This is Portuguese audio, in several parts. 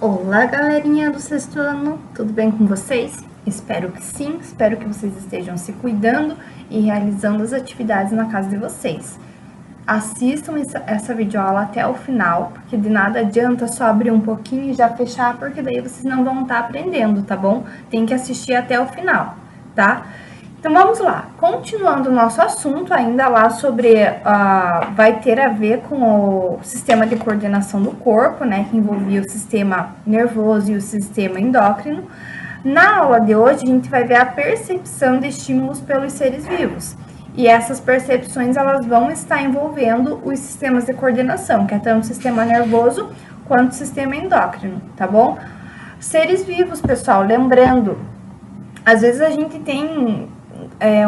Olá, galerinha do sexto ano, tudo bem com vocês? Espero que sim, espero que vocês estejam se cuidando e realizando as atividades na casa de vocês. Assistam essa videoaula até o final, porque de nada adianta só abrir um pouquinho e já fechar, porque daí vocês não vão estar aprendendo, tá bom? Tem que assistir até o final, tá? Então, vamos lá. Continuando o nosso assunto, ainda lá sobre... vai ter a ver com o sistema de coordenação do corpo, né? Que envolvia o sistema nervoso e o sistema endócrino. Na aula de hoje, a gente vai ver a percepção de estímulos pelos seres vivos. E essas percepções, elas vão estar envolvendo os sistemas de coordenação, que é tanto o sistema nervoso quanto o sistema endócrino, tá bom? Seres vivos, pessoal, lembrando, às vezes a gente tem...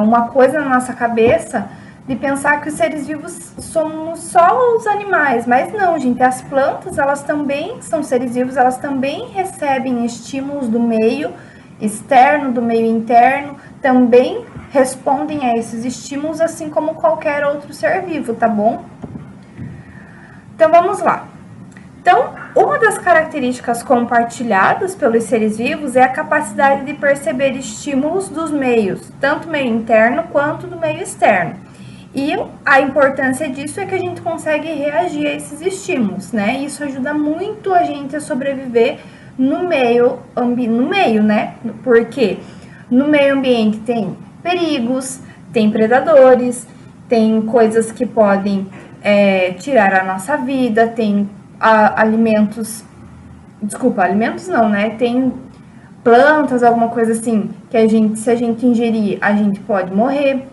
uma coisa na nossa cabeça de pensar que os seres vivos somos só os animais, mas não, gente, as plantas, elas também são seres vivos, elas também recebem estímulos do meio externo, do meio interno, também respondem a esses estímulos, assim como qualquer outro ser vivo, tá bom? Então, vamos lá. Então, uma das características compartilhadas pelos seres vivos é a capacidade de perceber estímulos dos meios, tanto meio interno quanto do meio externo. E a importância disso é que a gente consegue reagir a esses estímulos, né? Isso ajuda muito a gente a sobreviver no meio, né? Porque no meio ambiente tem perigos, tem predadores, tem coisas que podem tirar a nossa vida, tem alimentos não, né? Tem plantas, alguma coisa assim, que se a gente ingerir, a gente pode morrer.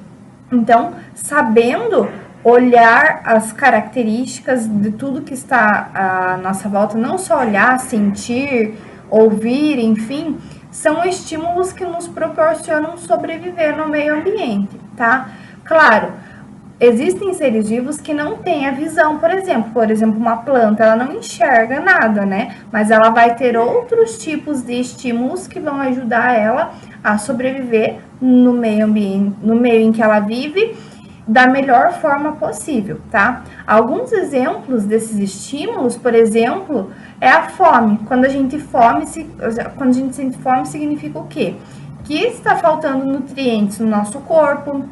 Então, sabendo olhar as características de tudo que está à nossa volta, não só olhar, sentir, ouvir, enfim, são estímulos que nos proporcionam sobreviver no meio ambiente, tá? Claro, existem seres vivos que não têm a visão, por exemplo, uma planta, ela não enxerga nada, né? Mas ela vai ter outros tipos de estímulos que vão ajudar ela a sobreviver no meio ambiente, no meio em que ela vive, da melhor forma possível, tá? Alguns exemplos desses estímulos, por exemplo, é a fome. Quando a gente sente fome, significa o quê? Que está faltando nutrientes no nosso corpo,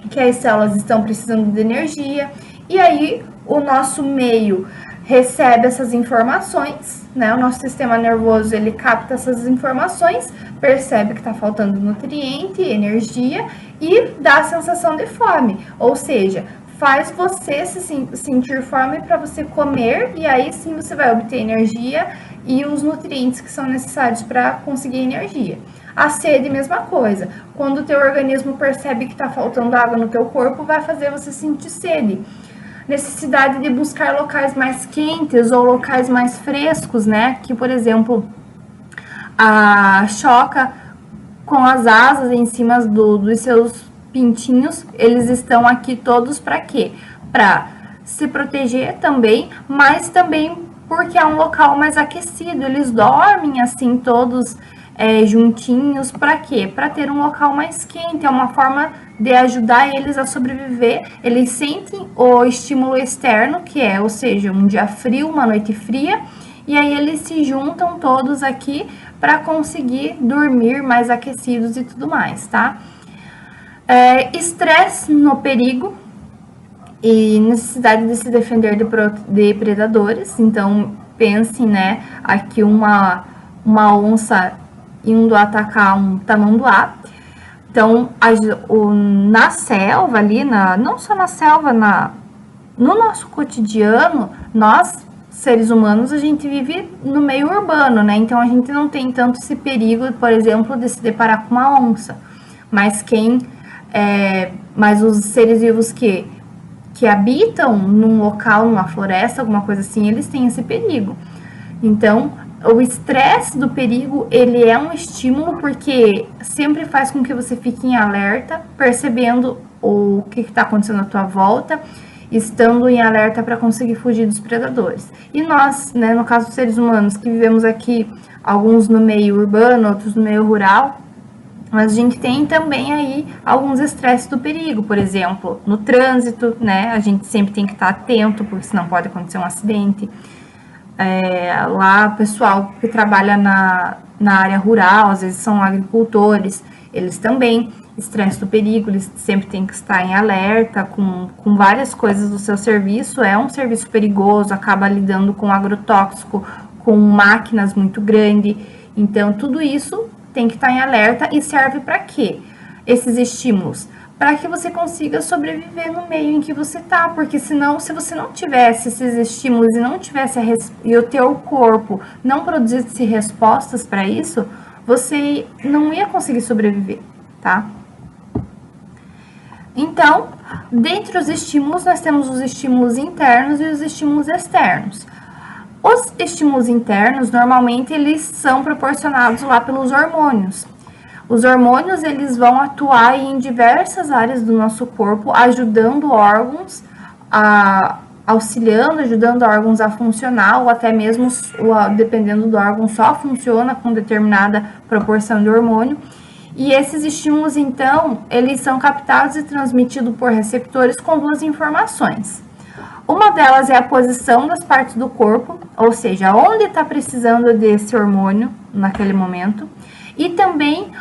que as células estão precisando de energia, e aí o nosso meio recebe essas informações, né? O nosso sistema nervoso, ele capta essas informações, percebe que está faltando nutriente, energia, e dá a sensação de fome, ou seja, faz você se sentir fome para você comer, e aí sim você vai obter energia e os nutrientes que são necessários para conseguir energia. A sede, mesma coisa. Quando o teu organismo percebe que está faltando água no teu corpo, vai fazer você sentir sede. Necessidade de buscar locais mais quentes ou locais mais frescos, né? Que, por exemplo, a choca com as asas em cima dos seus pintinhos, eles estão aqui todos para quê? Para se proteger também, mas também porque é um local mais aquecido. Eles dormem assim todos juntinhos, para quê? Para ter um local mais quente, é uma forma de ajudar eles a sobreviver. Eles sentem o estímulo externo, que é, ou seja, um dia frio, uma noite fria, e aí eles se juntam todos aqui para conseguir dormir mais aquecidos e tudo mais, tá? Estresse no perigo e necessidade de se defender de predadores. Então, pensem, né, aqui uma onça indo atacar um tamanduá. Então, na selva ali, não só na selva, no nosso cotidiano, nós, seres humanos, a gente vive no meio urbano, né? Então, a gente não tem tanto esse perigo, por exemplo, de se deparar com uma onça. Mas os seres vivos que habitam num local, numa floresta, alguma coisa assim, eles têm esse perigo. Então, o estresse do perigo, ele é um estímulo porque sempre faz com que você fique em alerta, percebendo o que está acontecendo à tua volta, estando em alerta para conseguir fugir dos predadores. E nós, né, no caso dos seres humanos, que vivemos aqui, alguns no meio urbano, outros no meio rural, mas a gente tem também aí alguns estresses do perigo, por exemplo, no trânsito, né, a gente sempre tem que estar atento, porque senão pode acontecer um acidente. Lá, pessoal que trabalha na área rural, às vezes são agricultores, eles também, estresse do perigo, eles sempre têm que estar em alerta com várias coisas do seu serviço. É um serviço perigoso, acaba lidando com agrotóxico, com máquinas muito grandes. Então, tudo isso tem que estar em alerta e serve para quê? Esses estímulos? Para que você consiga sobreviver no meio em que você está, porque senão, se você não tivesse esses estímulos e não tivesse e o teu corpo não produzisse respostas para isso, você não ia conseguir sobreviver, tá? Então, dentre os estímulos, nós temos os estímulos internos e os estímulos externos. Os estímulos internos, normalmente, eles são proporcionados lá pelos hormônios. Os hormônios, eles vão atuar em diversas áreas do nosso corpo, ajudando órgãos, auxiliando, ajudando órgãos a funcionar, ou até mesmo, dependendo do órgão, só funciona com determinada proporção de hormônio. E esses estímulos, então, eles são captados e transmitidos por receptores com duas informações. Uma delas é a posição das partes do corpo, ou seja, onde está precisando desse hormônio naquele momento, e também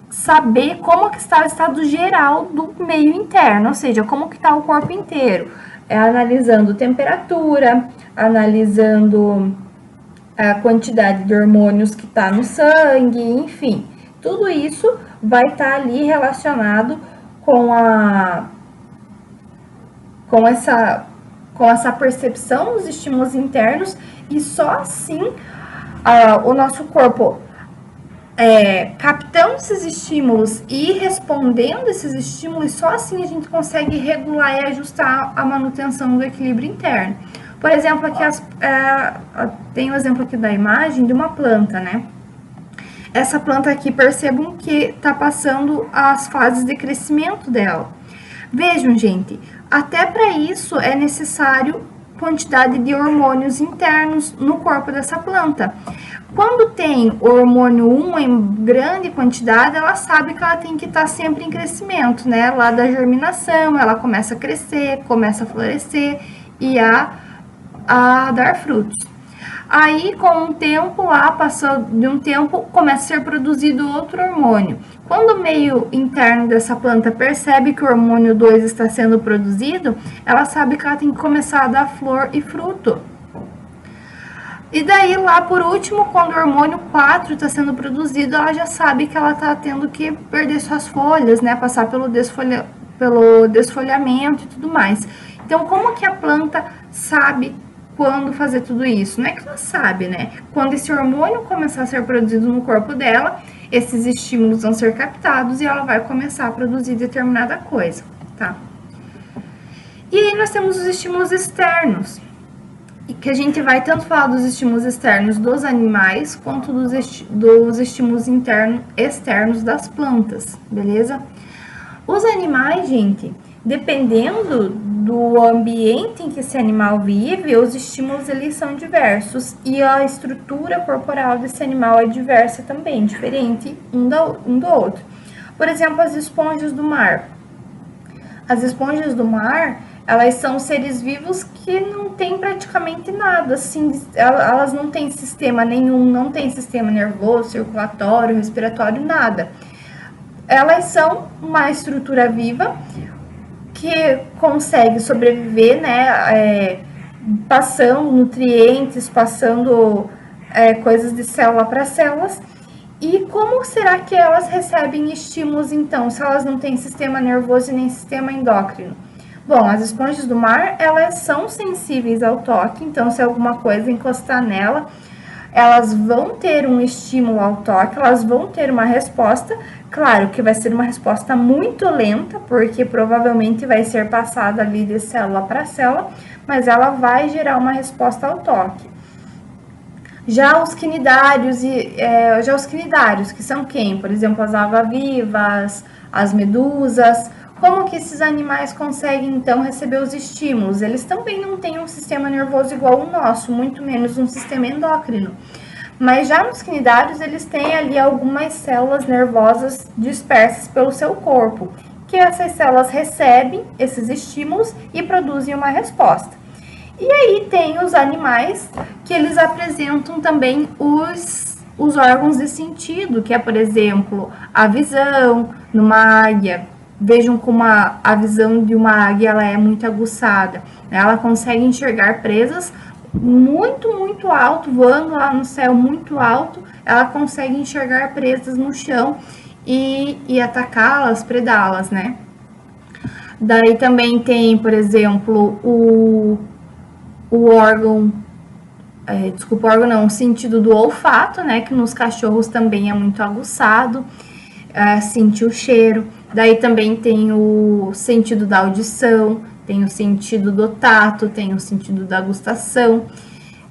saber como que está o estado geral do meio interno, ou seja, como que está o corpo inteiro, analisando temperatura, analisando a quantidade de hormônios que está no sangue, enfim, tudo isso vai estar ali relacionado com essa percepção dos estímulos internos, e só assim o nosso corpo captando esses estímulos e respondendo esses estímulos, só assim a gente consegue regular e ajustar a manutenção do equilíbrio interno. Por exemplo, aqui tem um exemplo aqui da imagem de uma planta, né? Essa planta aqui, percebam que está passando as fases de crescimento dela. Vejam, gente, até para isso é necessário quantidade de hormônios internos no corpo dessa planta. Quando tem o hormônio 1 em grande quantidade, ela sabe que ela tem que estar sempre em crescimento, né? Lá da germinação, ela começa a crescer, começa a florescer e a dar frutos. Aí, com o tempo, passando de um tempo, começa a ser produzido outro hormônio. Quando o meio interno dessa planta percebe que o hormônio 2 está sendo produzido, ela sabe que ela tem que começar a dar flor e fruto. E daí, lá por último, quando o hormônio 4 está sendo produzido, ela já sabe que ela está tendo que perder suas folhas, né? Passar pelo desfolhamento e tudo mais. Então, como que a planta sabe quando fazer tudo isso? Não é que ela sabe, né? Quando esse hormônio começar a ser produzido no corpo dela, esses estímulos vão ser captados e ela vai começar a produzir determinada coisa, tá? E aí nós temos os estímulos externos, que a gente vai tanto falar dos estímulos externos dos animais, quanto dos estímulos externos das plantas, beleza? Os animais, gente, dependendo do ambiente em que esse animal vive, os estímulos eles são diversos e a estrutura corporal desse animal é diversa também, diferente um do outro. Por exemplo, as esponjas do mar. As esponjas do mar, elas são seres vivos que não têm praticamente nada, assim, elas não têm sistema nenhum, não tem sistema nervoso, circulatório, respiratório, nada. Elas são uma estrutura viva que consegue sobreviver, né, passando nutrientes, passando coisas de célula para células. E como será que elas recebem estímulos, então, se elas não têm sistema nervoso e nem sistema endócrino? Bom, as esponjas do mar, elas são sensíveis ao toque, então se alguma coisa encostar nela, elas vão ter um estímulo ao toque, elas vão ter uma resposta, claro que vai ser uma resposta muito lenta, porque provavelmente vai ser passada ali de célula para célula, mas ela vai gerar uma resposta ao toque. Já os quinidários, que são quem? Por exemplo, as água-vivas, as medusas. Como que esses animais conseguem, então, receber os estímulos? Eles também não têm um sistema nervoso igual o nosso, muito menos um sistema endócrino. Mas já nos quinidários, eles têm ali algumas células nervosas dispersas pelo seu corpo, que essas células recebem esses estímulos e produzem uma resposta. E aí tem os animais que eles apresentam também os órgãos de sentido, que é, por exemplo, a visão numa águia. Vejam como a visão de uma águia ela é muito aguçada. Ela consegue enxergar presas muito, muito alto, voando lá no céu muito alto. Ela consegue enxergar presas no chão e atacá-las, predá-las, né? Daí também tem, por exemplo, o órgão, o órgão não, o sentido do olfato, né? Que nos cachorros também é muito aguçado, sentir o cheiro. Daí também tem o sentido da audição, tem o sentido do tato, tem o sentido da gustação.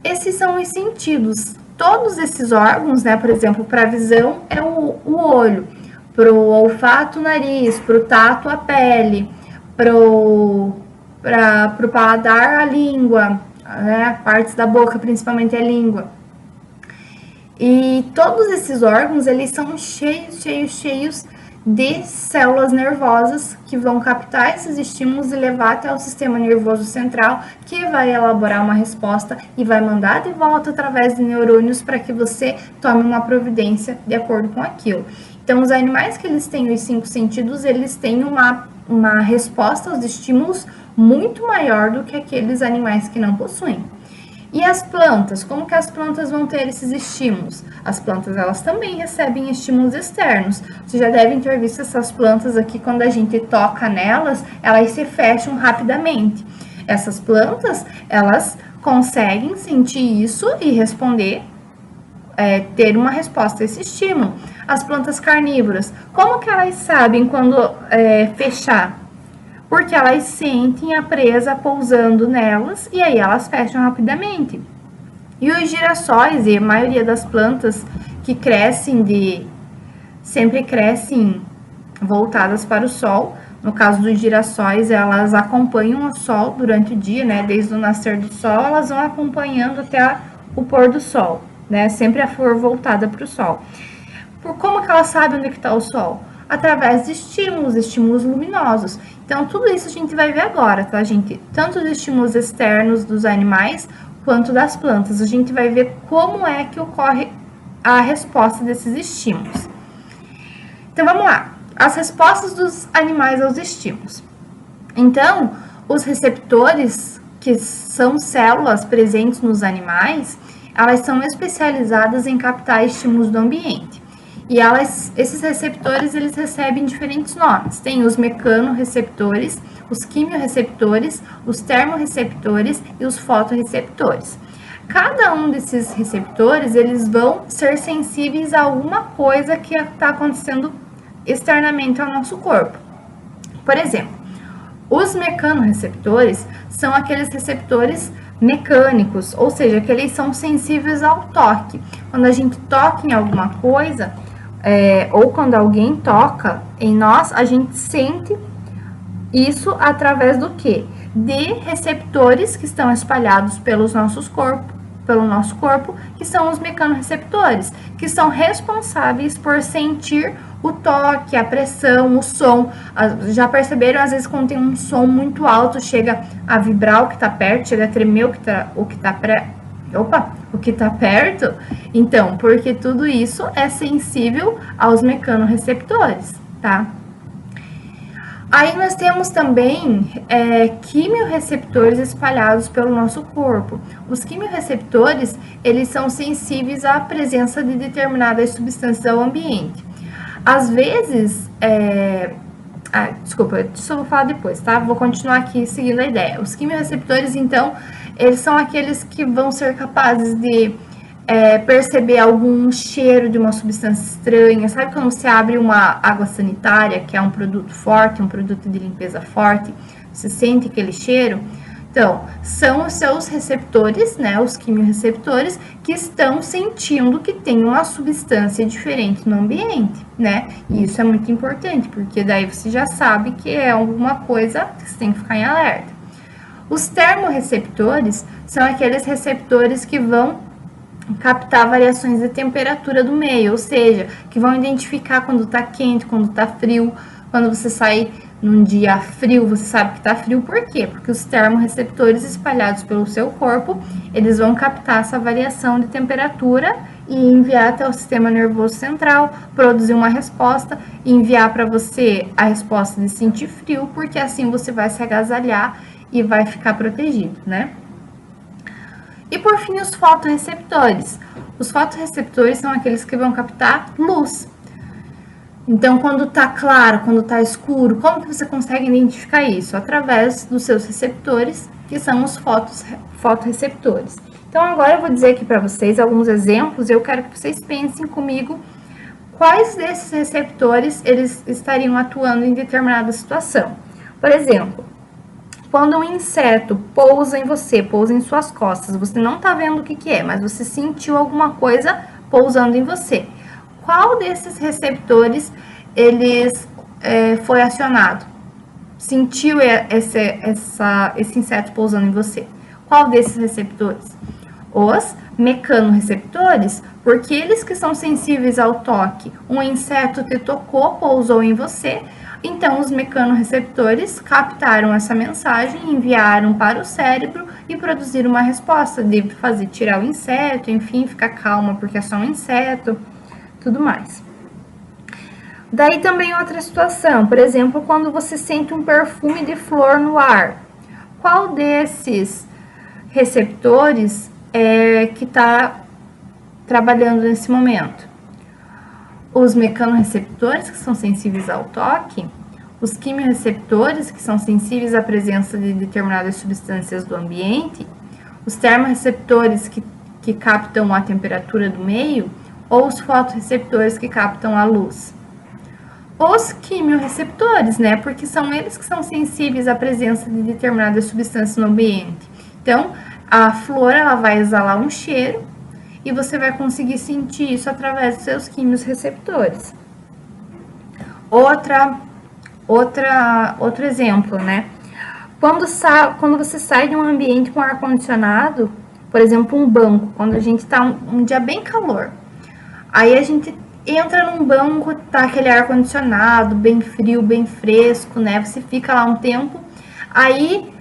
Esses são os sentidos. Todos esses órgãos, né? Por exemplo, para a visão é o olho, para o olfato o nariz, para o tato a pele, para o paladar a língua, né? Partes da boca, principalmente a língua. E todos esses órgãos, eles são cheios de células nervosas que vão captar esses estímulos e levar até o sistema nervoso central, que vai elaborar uma resposta e vai mandar de volta através de neurônios para que você tome uma providência de acordo com aquilo. Então, os animais que eles têm os 5 sentidos, eles têm uma resposta aos estímulos muito maior do que aqueles animais que não possuem. E as plantas? Como que as plantas vão ter esses estímulos? As plantas, elas também recebem estímulos externos. Vocês já devem ter visto essas plantas aqui, quando a gente toca nelas, elas se fecham rapidamente. Essas plantas, elas conseguem sentir isso e responder, ter uma resposta a esse estímulo. As plantas carnívoras, como que elas sabem quando fechar? Porque elas sentem a presa pousando nelas e aí elas fecham rapidamente. E os girassóis e a maioria das plantas que sempre crescem voltadas para o sol. No caso dos girassóis, elas acompanham o sol durante o dia, né? Desde o nascer do sol, elas vão acompanhando até o pôr do sol, né? Sempre a flor voltada para o sol. Por como que elas sabem onde está o sol? Através de estímulos luminosos. Então, tudo isso a gente vai ver agora, tá, gente? Tanto os estímulos externos dos animais, quanto das plantas. A gente vai ver como é que ocorre a resposta desses estímulos. Então, vamos lá. As respostas dos animais aos estímulos. Então, os receptores, que são células presentes nos animais, elas são especializadas em captar estímulos do ambiente. E esses receptores, eles recebem diferentes nomes. Tem os mecanorreceptores, os quimiorreceptores, os termorreceptores e os fotorreceptores. Cada um desses receptores, eles vão ser sensíveis a alguma coisa que está acontecendo externamente ao nosso corpo. Por exemplo, os mecanorreceptores são aqueles receptores mecânicos, ou seja, que eles são sensíveis ao toque. Quando a gente toca em alguma coisa, ou quando alguém toca em nós, a gente sente isso através do quê? De receptores que estão espalhados pelo nosso corpo, que são os mecanorreceptores, que são responsáveis por sentir o toque, a pressão, o som. Já perceberam, às vezes, quando tem um som muito alto, chega a vibrar o que está perto, chega a tremer o que está perto? Então, porque tudo isso é sensível aos mecanorreceptores, tá? Aí nós temos também quimiorreceptores espalhados pelo nosso corpo. Os quimiorreceptores, eles são sensíveis à presença de determinadas substâncias ao ambiente. Às vezes, desculpa, isso eu vou falar depois, tá? Vou continuar aqui seguindo a ideia. Os quimiorreceptores, então, eles são aqueles que vão ser capazes de perceber algum cheiro de uma substância estranha. Sabe quando você abre uma água sanitária, que é um produto forte, um produto de limpeza forte, você sente aquele cheiro? Então, são os seus receptores, né, os quimiorreceptores, que estão sentindo que tem uma substância diferente no ambiente, né? E isso é muito importante, porque daí você já sabe que é alguma coisa que você tem que ficar em alerta. Os termorreceptores são aqueles receptores que vão captar variações de temperatura do meio, ou seja, que vão identificar quando está quente, quando está frio, quando você sai num dia frio, você sabe que tá frio, por quê? Porque os termorreceptores espalhados pelo seu corpo, eles vão captar essa variação de temperatura e enviar até o sistema nervoso central, produzir uma resposta e enviar para você a resposta de sentir frio, porque assim você vai se agasalhar e vai ficar protegido, né? E por fim, os fotorreceptores. Os fotorreceptores são aqueles que vão captar luz. Então, quando tá claro, quando tá escuro, como que você consegue identificar isso? Através dos seus receptores, que são os fotorreceptores. Então, agora eu vou dizer aqui para vocês alguns exemplos e eu quero que vocês pensem comigo quais desses receptores eles estariam atuando em determinada situação. Por exemplo, quando um inseto pousa em você, pousa em suas costas, você não tá vendo o que é, mas você sentiu alguma coisa pousando em você. Qual desses receptores foi acionado? Sentiu esse inseto pousando em você? Qual desses receptores? Os mecanorreceptores, porque eles que são sensíveis ao toque. Um inseto te tocou, pousou em você, então os mecanorreceptores captaram essa mensagem, enviaram para o cérebro e produziram uma resposta de fazer tirar o inseto, enfim, ficar calma porque é só um inseto, tudo mais. Daí também outra situação, por exemplo, quando você sente um perfume de flor no ar. Qual desses receptores que está trabalhando nesse momento? Os mecanorreceptores, que são sensíveis ao toque, os quimiorreceptores, que são sensíveis à presença de determinadas substâncias do ambiente, os termorreceptores, que captam a temperatura do meio, ou os fotorreceptores, que captam a luz. Os quimiorreceptores, né, porque são eles que são sensíveis à presença de determinadas substâncias no ambiente. Então, a flor, ela vai exalar um cheiro, e você vai conseguir sentir isso através dos seus quimiorreceptores. Outro exemplo, né? Quando você sai de um ambiente com ar-condicionado, por exemplo, um banco, quando a gente tá um dia bem calor, aí a gente entra num banco, tá aquele ar-condicionado, bem frio, bem fresco, né? Você fica lá um tempo, aí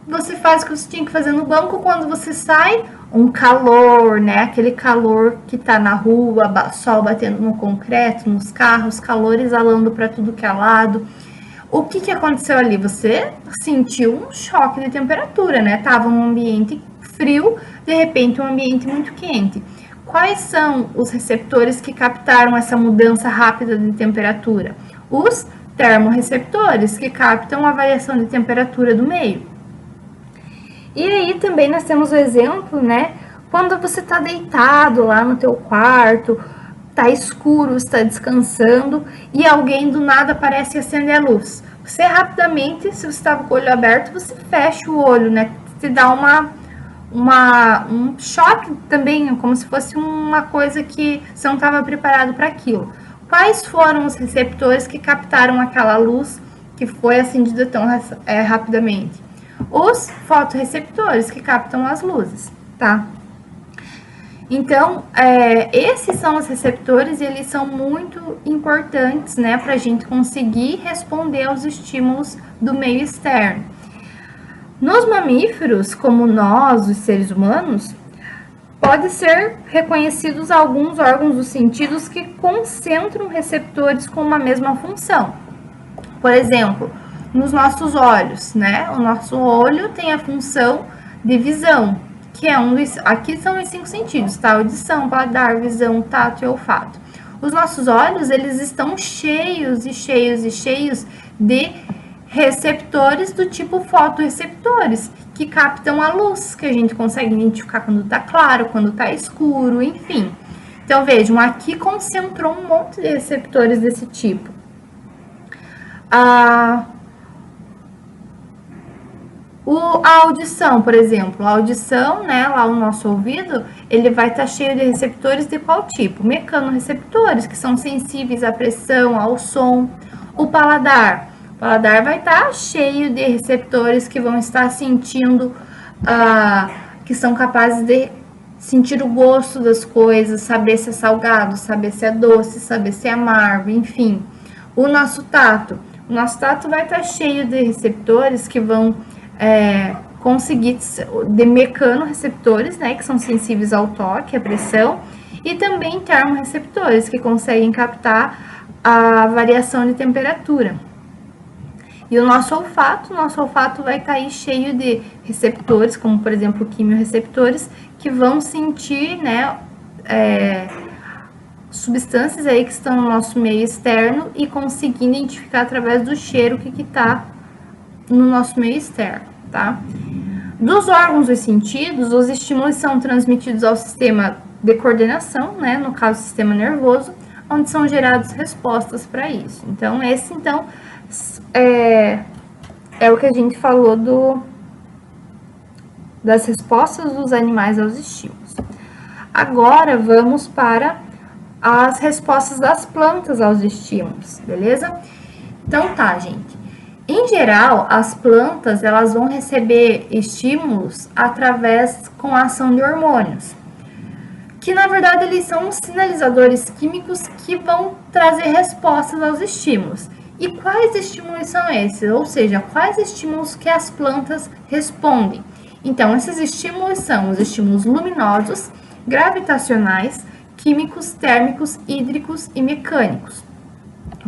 você faz o que você tinha que fazer no banco, quando você sai, um calor, né? Aquele calor que tá na rua, sol batendo no concreto, nos carros, calor exalando para tudo que é lado. O que aconteceu ali? Você sentiu um choque de temperatura, né? Tava um ambiente frio, de repente um ambiente muito quente. Quais são os receptores que captaram essa mudança rápida de temperatura? Os termorreceptores, que captam a variação de temperatura do meio. E aí também nós temos o exemplo, né? Quando você está deitado lá no teu quarto, tá escuro, está descansando e alguém do nada aparece e acende a luz. Você rapidamente, se você estava com o olho aberto, você fecha o olho, né? Te dá um choque também, como se fosse uma coisa que você não estava preparado para aquilo. Quais foram os receptores que captaram aquela luz que foi acendida tão rapidamente? Os fotorreceptores, que captam as luzes, tá? Então, esses são os receptores e eles são muito importantes, né, para a gente conseguir responder aos estímulos do meio externo. Nos mamíferos, como nós, os seres humanos, pode ser reconhecidos alguns órgãos dos sentidos que concentram receptores com uma mesma função. Por exemplo, nos nossos olhos, né? O nosso olho tem a função de visão, que é aqui são os 5 sentidos, tá? Audição, paladar, visão, tato e olfato. Os nossos olhos, eles estão cheios e cheios e cheios de receptores do tipo fotorreceptores, que captam a luz, que a gente consegue identificar quando tá claro, quando tá escuro, enfim. Então, vejam, aqui concentrou um monte de receptores desse tipo. A audição, por exemplo, a audição, né, lá o nosso ouvido, ele vai estar cheio de receptores de qual tipo? Mecanorreceptores, que são sensíveis à pressão, ao som. O paladar vai estar cheio de receptores que vão estar sentindo, que são capazes de sentir o gosto das coisas, saber se é salgado, saber se é doce, saber se é amargo, enfim. O nosso tato O nosso tato vai estar cheio de receptores que vão conseguir, de mecanorreceptores, né, que são sensíveis ao toque, à pressão, e também termorreceptores, que conseguem captar a variação de temperatura. E o nosso olfato vai estar aí cheio de receptores, como por exemplo quimiorreceptores, que vão sentir, né, substâncias aí que estão no nosso meio externo e conseguir identificar através do cheiro o que está no nosso meio externo, tá? Dos órgãos dos sentidos, os estímulos são transmitidos ao sistema de coordenação, né, no caso, o sistema nervoso, onde são geradas respostas para isso. Então, esse, é o que a gente falou das respostas dos animais aos estímulos. Agora, vamos para as respostas das plantas aos estímulos, beleza? Então, tá, gente. Em geral, as plantas, elas vão receber estímulos com a ação de hormônios, que na verdade eles são sinalizadores químicos que vão trazer respostas aos estímulos. E quais estímulos são esses? Ou seja, quais estímulos que as plantas respondem? Então, esses estímulos são os estímulos luminosos, gravitacionais, químicos, térmicos, hídricos e mecânicos.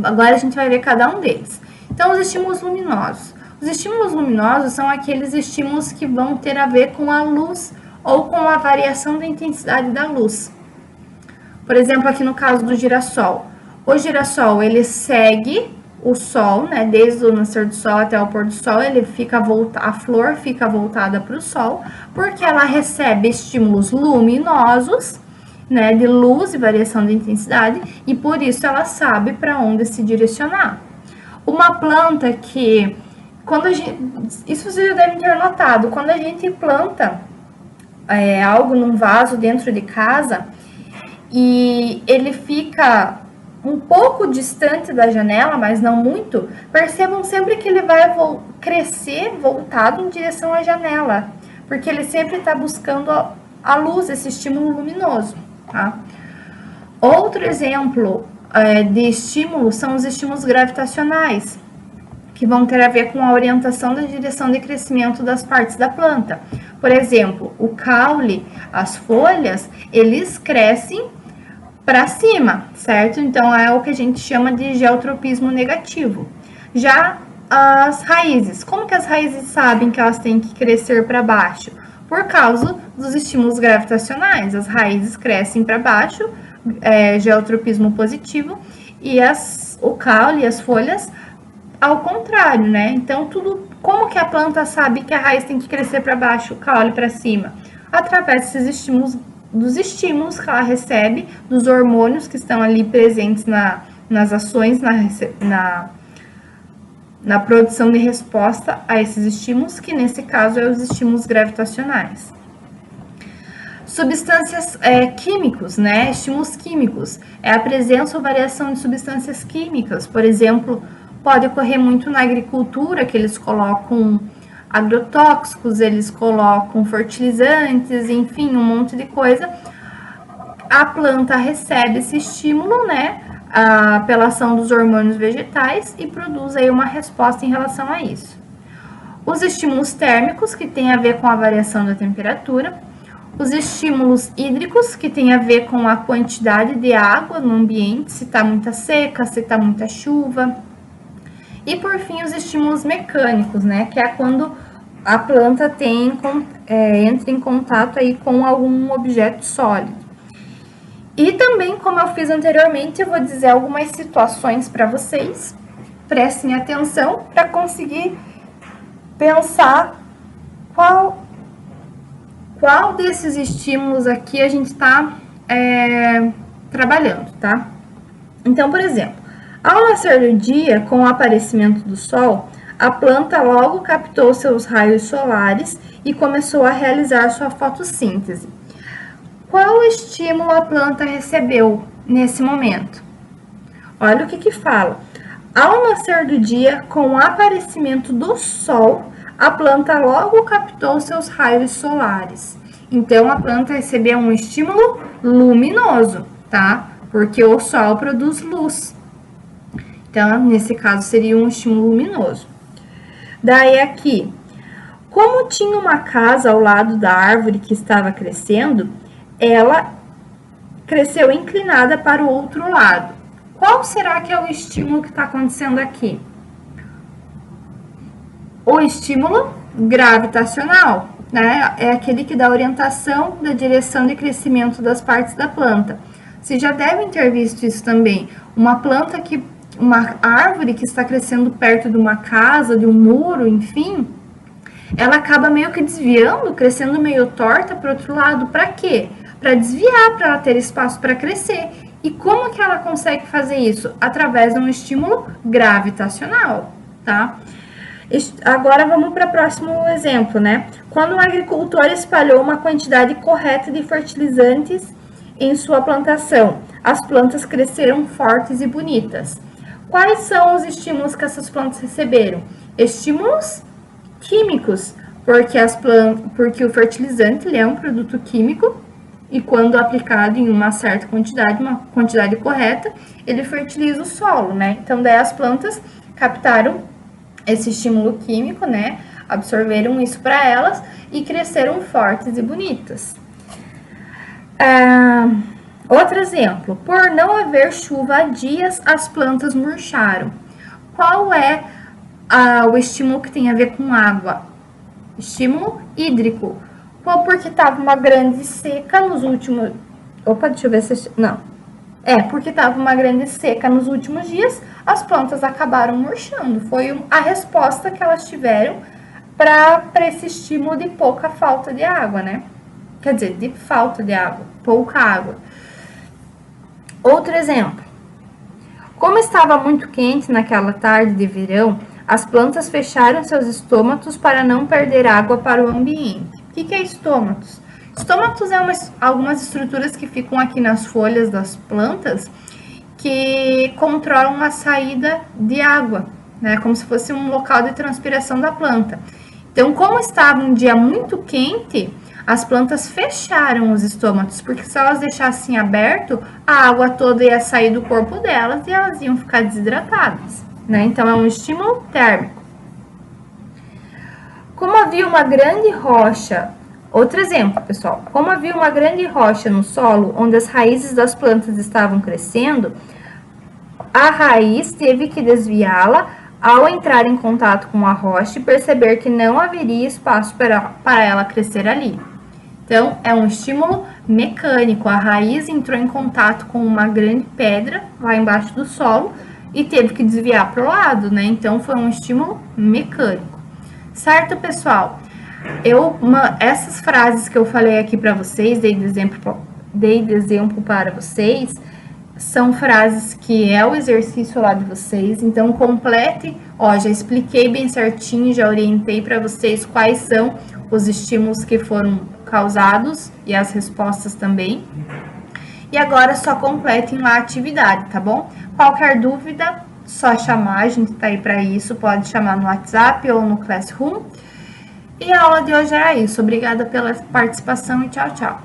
Agora a gente vai ver cada um deles. Então, os estímulos luminosos. Os estímulos luminosos são aqueles estímulos que vão ter a ver com a luz ou com a variação da intensidade da luz. Por exemplo, aqui no caso do girassol. O girassol, ele segue o sol, né? Desde o nascer do sol até o pôr do sol, a flor fica voltada para o sol, porque ela recebe estímulos luminosos, né? De luz e variação de intensidade, e por isso ela sabe para onde se direcionar. Uma planta que, isso vocês já devem ter notado, quando a gente planta algo num vaso dentro de casa e ele fica um pouco distante da janela, mas não muito, percebam sempre que ele vai crescer voltado em direção à janela, porque ele sempre está buscando a luz, esse estímulo luminoso, tá? Outro exemplo de estímulo são os estímulos gravitacionais, que vão ter a ver com a orientação da direção de crescimento das partes da planta. Por exemplo, o caule, as folhas, eles crescem para cima, certo? Então, é o que a gente chama de geotropismo negativo. Já as raízes, como que as raízes sabem que elas têm que crescer para baixo? Por causa dos estímulos gravitacionais, as raízes crescem para baixo, geotropismo positivo, e o caule e as folhas ao contrário, né? Então, como que a planta sabe que a raiz tem que crescer para baixo, o caule para cima? Através desses estímulos, dos estímulos que ela recebe, dos hormônios que estão ali presentes nas ações, na produção de resposta a esses estímulos, que nesse caso é os estímulos gravitacionais. Substâncias químicos, né? Estímulos químicos. É a presença ou variação de substâncias químicas. Por exemplo, pode ocorrer muito na agricultura, que eles colocam agrotóxicos, eles colocam fertilizantes, enfim, um monte de coisa. A planta recebe esse estímulo, né? Pela ação dos hormônios vegetais e produz aí uma resposta em relação a isso. Os estímulos térmicos, que tem a ver com a variação da temperatura. Os estímulos hídricos, que tem a ver com a quantidade de água no ambiente, se está muita seca, se está muita chuva. E, por fim, os estímulos mecânicos, né, que é quando a planta entra em contato aí com algum objeto sólido. E também, como eu fiz anteriormente, eu vou dizer algumas situações para vocês. Prestem atenção para conseguir pensar qual desses estímulos aqui a gente está trabalhando, tá? Então, por exemplo, ao nascer do dia, com o aparecimento do sol, a planta logo captou seus raios solares e começou a realizar sua fotossíntese. Qual estímulo a planta recebeu nesse momento? Olha o que fala. Ao nascer do dia, com o aparecimento do sol, a planta logo captou seus raios solares. Então, a planta recebeu um estímulo luminoso, tá? Porque o sol produz luz. Então, nesse caso, seria um estímulo luminoso. Daí aqui, como tinha uma casa ao lado da árvore que estava crescendo, ela cresceu inclinada para o outro lado. Qual será que é o estímulo que está acontecendo aqui? O estímulo gravitacional, né? É aquele que dá orientação da direção de crescimento das partes da planta. Vocês já devem ter visto isso também. Uma árvore que está crescendo perto de uma casa, de um muro, enfim, ela acaba meio que desviando, crescendo meio torta para o outro lado. Para quê? Para desviar, para ela ter espaço para crescer. E como que ela consegue fazer isso? Através de um estímulo gravitacional, tá? Agora vamos para o próximo exemplo, né? Quando um agricultor espalhou uma quantidade correta de fertilizantes em sua plantação, as plantas cresceram fortes e bonitas. Quais são os estímulos que essas plantas receberam? Estímulos químicos, porque o fertilizante ele é um produto químico e quando aplicado em uma certa quantidade, uma quantidade correta, ele fertiliza o solo, né? Então, daí as plantas captaram esse estímulo químico, né? Absorveram isso para elas e cresceram fortes e bonitas. Outro exemplo, por não haver chuva há dias, as plantas murcharam. Qual é o estímulo que tem a ver com água? Estímulo hídrico. Porque estava uma grande seca nos últimos... deixa eu ver se... Não. Porque estava uma grande seca nos últimos dias, as plantas acabaram murchando. Foi a resposta que elas tiveram para esse estímulo de pouca falta de água, né? Quer dizer, de falta de água, pouca água. Outro exemplo. Como estava muito quente naquela tarde de verão, as plantas fecharam seus estômatos para não perder água para o ambiente. O que é estômatos? Estômatos é algumas estruturas que ficam aqui nas folhas das plantas que controlam a saída de água, né? Como se fosse um local de transpiração da planta. Então, como estava um dia muito quente, as plantas fecharam os estômatos, porque se elas deixassem aberto, a água toda ia sair do corpo delas e elas iam ficar desidratadas, né? Então, é um estímulo térmico. Como havia uma grande rocha... Outro exemplo, pessoal. Como havia uma grande rocha no solo, onde as raízes das plantas estavam crescendo, a raiz teve que desviá-la ao entrar em contato com a rocha e perceber que não haveria espaço para ela crescer ali. Então, é um estímulo mecânico. A raiz entrou em contato com uma grande pedra lá embaixo do solo e teve que desviar para o lado, né? Então, foi um estímulo mecânico. Certo, pessoal? Essas frases que eu falei aqui para vocês, dei de exemplo para vocês, são frases que é o exercício lá de vocês, então complete, já expliquei bem certinho, já orientei para vocês quais são os estímulos que foram causados e as respostas também. E agora só completem lá a atividade, tá bom? Qualquer dúvida, só chamar, a gente tá aí para isso, pode chamar no WhatsApp ou no Classroom. E a aula de hoje era isso. Obrigada pela participação e tchau, tchau.